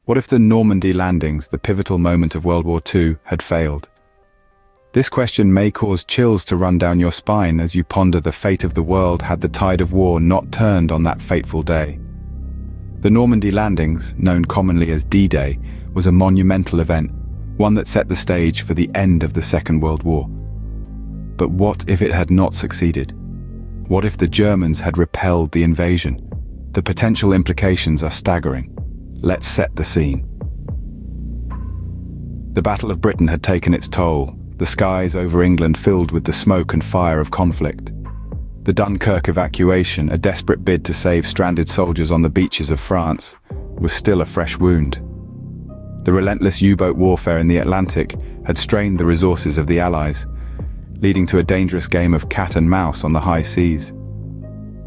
What if the Normandy landings, the pivotal moment of World War II, had failed? This question may cause chills to run down your spine as you ponder the fate of the world had the tide of war not turned on that fateful day. The Normandy landings, known commonly as D-Day, was a monumental event, one that set the stage for the end of the Second World War. But what if it had not succeeded? What if the Germans had repelled the invasion? The potential implications are staggering. Let's set the scene. The Battle of Britain had taken its toll, the skies over England filled with the smoke and fire of conflict. The Dunkirk evacuation, a desperate bid to save stranded soldiers on the beaches of France, was still a fresh wound. The relentless U-boat warfare in the Atlantic had strained the resources of the Allies, leading to a dangerous game of cat and mouse on the high seas.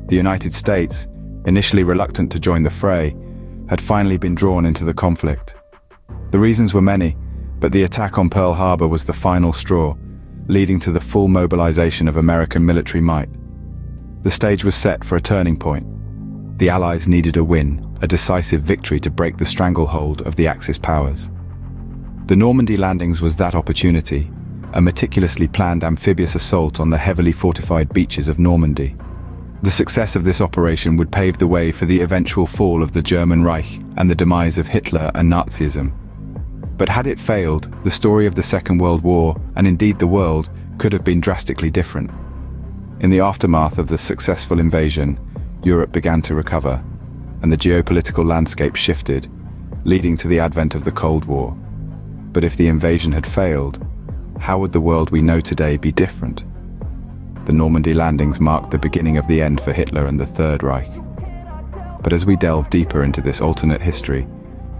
The United States, initially reluctant to join the fray, had finally been drawn into the conflict. The reasons were many, but the attack on Pearl Harbor was the final straw, leading to the full mobilization of American military might. The stage was set for a turning point. The Allies needed a win, a decisive victory to break the stranglehold of the Axis powers. The Normandy landings was that opportunity, a meticulously planned amphibious assault on the heavily fortified beaches of Normandy. The success of this operation would pave the way for the eventual fall of the German Reich and the demise of Hitler and Nazism. But had it failed, the story of the Second World War, and indeed the world, could have been drastically different. In the aftermath of the successful invasion, Europe began to recover, and the geopolitical landscape shifted, leading to the advent of the Cold War. But if the invasion had failed, how would the world we know today be different? The Normandy landings marked the beginning of the end for Hitler and the Third Reich. But as we delve deeper into this alternate history,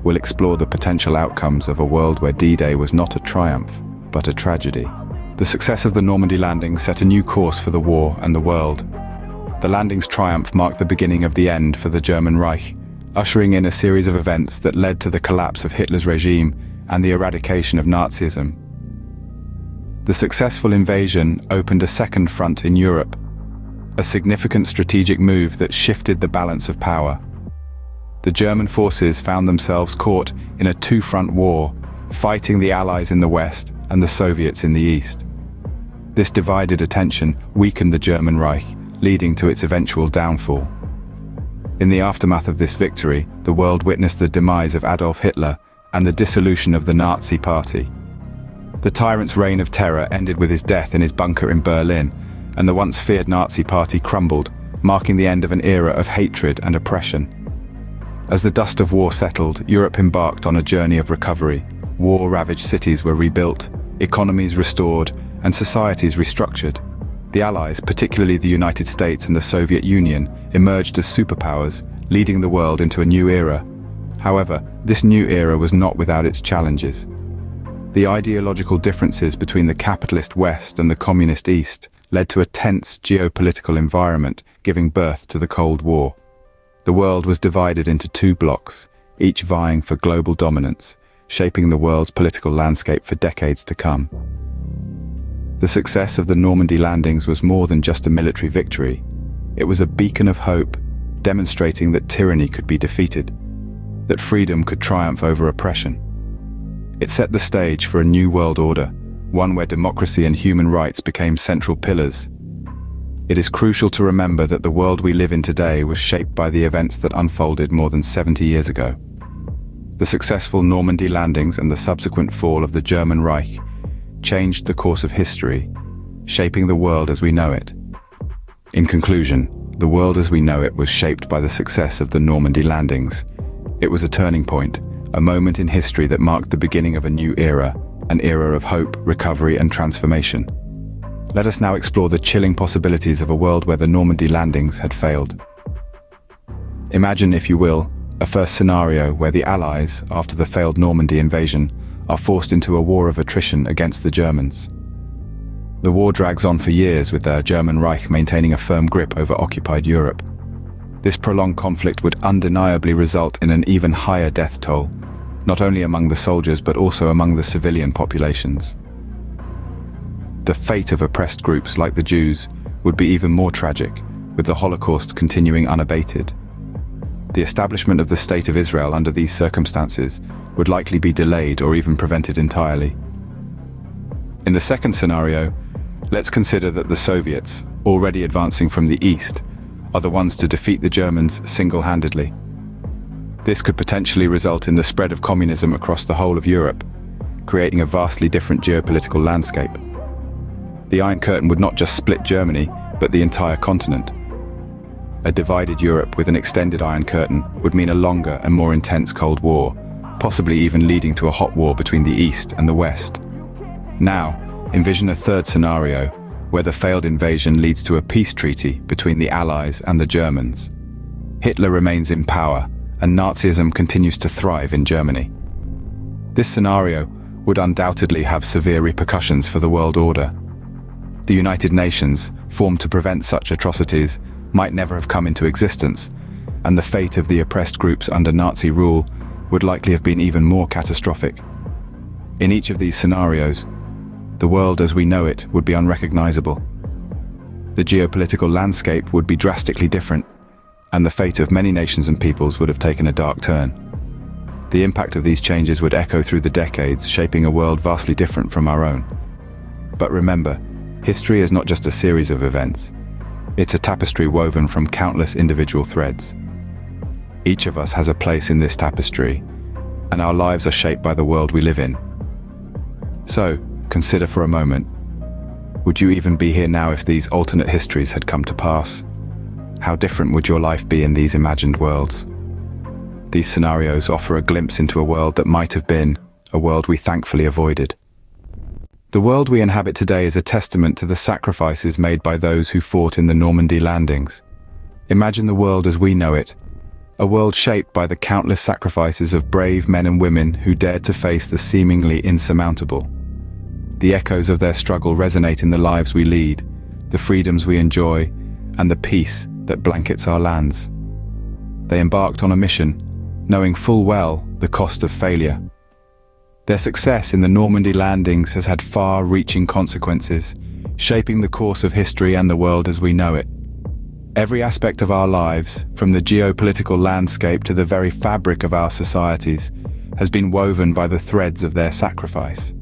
we'll explore the potential outcomes of a world where D-Day was not a triumph, but a tragedy. The success of the Normandy landings set a new course for the war and the world. The landings' triumph marked the beginning of the end for the German Reich, ushering in a series of events that led to the collapse of Hitler's regime and the eradication of Nazism. The successful invasion opened a second front in Europe, a significant strategic move that shifted the balance of power. The German forces found themselves caught in a two-front war, fighting the Allies in the west and the Soviets in the east. This divided attention weakened the German Reich, leading to its eventual downfall. In the aftermath of this victory, the world witnessed the demise of Adolf Hitler and the dissolution of the Nazi Party. The tyrant's reign of terror ended with his death in his bunker in Berlin, and the once feared Nazi Party crumbled, marking the end of an era of hatred and oppression. As the dust of war settled, Europe embarked on a journey of recovery. War-ravaged cities were rebuilt, economies restored, and societies restructured. The Allies, particularly the United States and the Soviet Union, emerged as superpowers, leading the world into a new era. However, this new era was not without its challenges. The ideological differences between the capitalist West and the communist East led to a tense geopolitical environment, giving birth to the Cold War. The world was divided into two blocks, each vying for global dominance, shaping the world's political landscape for decades to come. The success of the Normandy landings was more than just a military victory. It was a beacon of hope, demonstrating that tyranny could be defeated, that freedom could triumph over oppression. It set the stage for a new world order, one where democracy and human rights became central pillars. It is crucial to remember that the world we live in today was shaped by the events that unfolded more than 70 years ago. The successful Normandy landings and the subsequent fall of the German Reich changed the course of history, shaping the world as we know it. In conclusion, the world as we know it was shaped by the success of the Normandy landings. It was a turning point, a moment in history that marked the beginning of a new era, an era of hope, recovery, and transformation. Let us now explore the chilling possibilities of a world where the Normandy landings had failed. Imagine, if you will, a first scenario where the Allies, after the failed Normandy invasion, are forced into a war of attrition against the Germans. The war drags on for years, with the German Reich maintaining a firm grip over occupied Europe. This prolonged conflict would undeniably result in an even higher death toll, not only among the soldiers but also among the civilian populations. The fate of oppressed groups like the Jews would be even more tragic, with the Holocaust continuing unabated. The establishment of the State of Israel under these circumstances would likely be delayed or even prevented entirely. In the second scenario, let's consider that the Soviets, already advancing from the east, are the ones to defeat the Germans single-handedly. This could potentially result in the spread of communism across the whole of Europe, creating a vastly different geopolitical landscape. The Iron Curtain would not just split Germany, but the entire continent. A divided Europe with an extended Iron Curtain would mean a longer and more intense Cold War, possibly even leading to a hot war between the East and the West. Now, envision a third scenario, where the failed invasion leads to a peace treaty between the Allies and the Germans. Hitler remains in power, and Nazism continues to thrive in Germany. This scenario would undoubtedly have severe repercussions for the world order. The United Nations, formed to prevent such atrocities, might never have come into existence, and the fate of the oppressed groups under Nazi rule would likely have been even more catastrophic. In each of these scenarios, the world as we know it would be unrecognizable. The geopolitical landscape would be drastically different, and the fate of many nations and peoples would have taken a dark turn. The impact of these changes would echo through the decades, shaping a world vastly different from our own. But remember, history is not just a series of events. It's a tapestry woven from countless individual threads. Each of us has a place in this tapestry, and our lives are shaped by the world we live in. So, consider for a moment, would you even be here now if these alternate histories had come to pass? How different would your life be in these imagined worlds? These scenarios offer a glimpse into a world that might have been, a world we thankfully avoided. The world we inhabit today is a testament to the sacrifices made by those who fought in the Normandy landings. Imagine the world as we know it, a world shaped by the countless sacrifices of brave men and women who dared to face the seemingly insurmountable. The echoes of their struggle resonate in the lives we lead, the freedoms we enjoy, and the peace that blankets our lands. They embarked on a mission, knowing full well the cost of failure. Their success in the Normandy landings has had far-reaching consequences, shaping the course of history and the world as we know it. Every aspect of our lives, from the geopolitical landscape to the very fabric of our societies, has been woven by the threads of their sacrifice.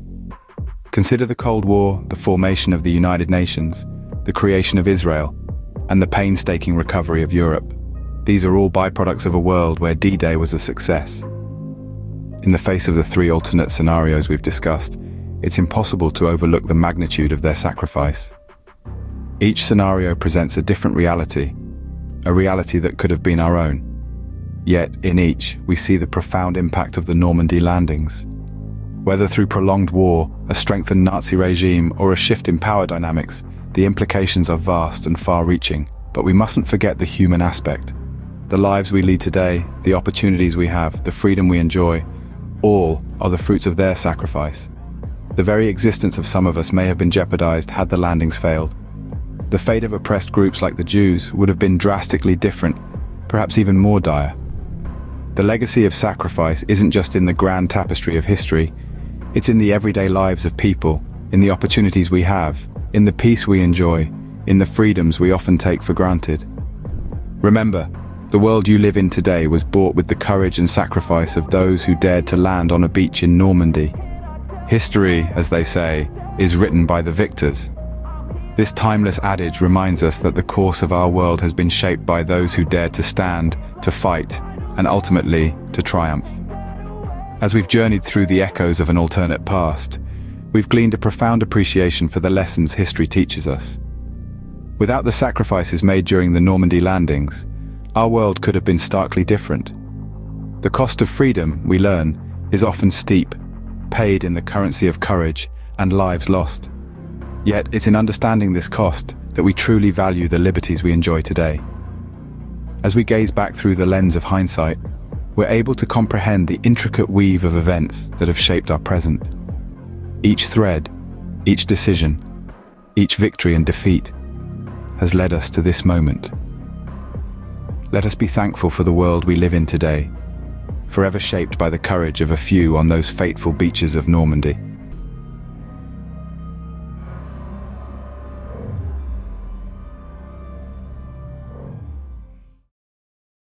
Consider the Cold War, the formation of the United Nations, the creation of Israel, and the painstaking recovery of Europe. These are all byproducts of a world where D-Day was a success. In the face of the three alternate scenarios we've discussed, it's impossible to overlook the magnitude of their sacrifice. Each scenario presents a different reality, a reality that could have been our own. Yet, in each, we see the profound impact of the Normandy landings. Whether through prolonged war, a strengthened Nazi regime, or a shift in power dynamics, the implications are vast and far-reaching, but we mustn't forget the human aspect. The lives we lead today, the opportunities we have, the freedom we enjoy, all are the fruits of their sacrifice. The very existence of some of us may have been jeopardized had the landings failed. The fate of oppressed groups like the Jews would have been drastically different, perhaps even more dire. The legacy of sacrifice isn't just in the grand tapestry of history, it's in the everyday lives of people, in the opportunities we have, in the peace we enjoy, in the freedoms we often take for granted. Remember, the world you live in today was bought with the courage and sacrifice of those who dared to land on a beach in Normandy. History, as they say, is written by the victors. This timeless adage reminds us that the course of our world has been shaped by those who dared to stand, to fight, and ultimately to triumph. As we've journeyed through the echoes of an alternate past, we've gleaned a profound appreciation for the lessons history teaches us. Without the sacrifices made during the Normandy landings, our world could have been starkly different. The cost of freedom, we learn, is often steep, paid in the currency of courage and lives lost. Yet it's in understanding this cost that we truly value the liberties we enjoy today. As we gaze back through the lens of hindsight, we're able to comprehend the intricate weave of events that have shaped our present. Each thread, each decision, each victory and defeat has led us to this moment. Let us be thankful for the world we live in today, forever shaped by the courage of a few on those fateful beaches of Normandy.